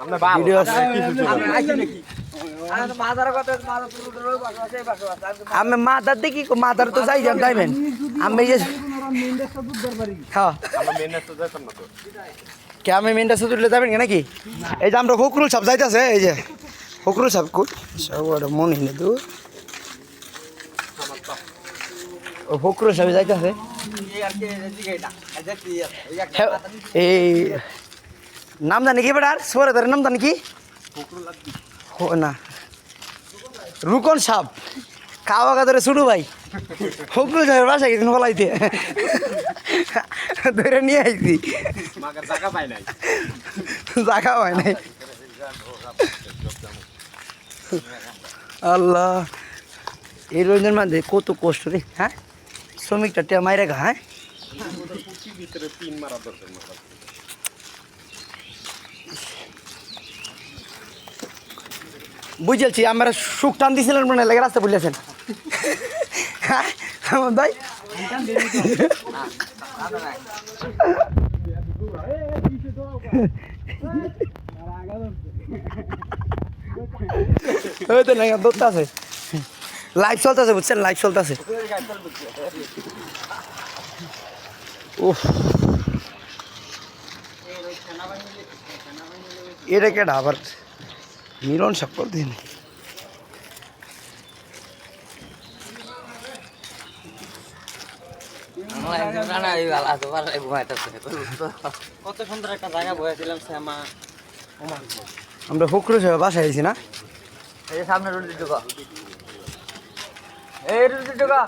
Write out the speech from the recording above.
video আছে আমি mother দেখি মাদার তো যাই যান তাইবেন আমি যে হ্যাঁ কে আমি মেনটা শুধু যাবেন নাকি এই যে আমরা ফকরুল সাহেব যাইতেছে এই যে ফকরুল সাহেব সব মনে নেই তো ও ফকরুল সাহেব যাইতেছে এই নাম জানি কি বেটার সোরেদার নাম জানি কি না রুকন সাপ খাওয়া কাতরে শুরু ভাই ফকরুল সাহেব বাসা গেছেন ফলাইতে ধরে নিয়ে আইছি জায়গা পায় নাই আল্লাহ এই রোজের মধ্যে কত কষ্ট রে হ্যাঁ শ্রমিকটা টিয়া মাইরে গা হ্যাঁ বুঝেছি আমরা সুখ টান দিয়েছিলেন মনে লাগে রাস্তা বুঝলেছেন হ্যাঁ আমার ভাই ধরতে আছে লাইভ চলতেছে বুঝছেন লাইভ চলতেছে এটা কেটা আবার মিলন সকল দিন কত সুন্দর একটা জায়গা বসেছিলাম শ্যামা আমরা ফকরুল সাহেব বাসায় আইছি না এই যে সামনে রুটি ঢোকা এই রুটি ঢোকা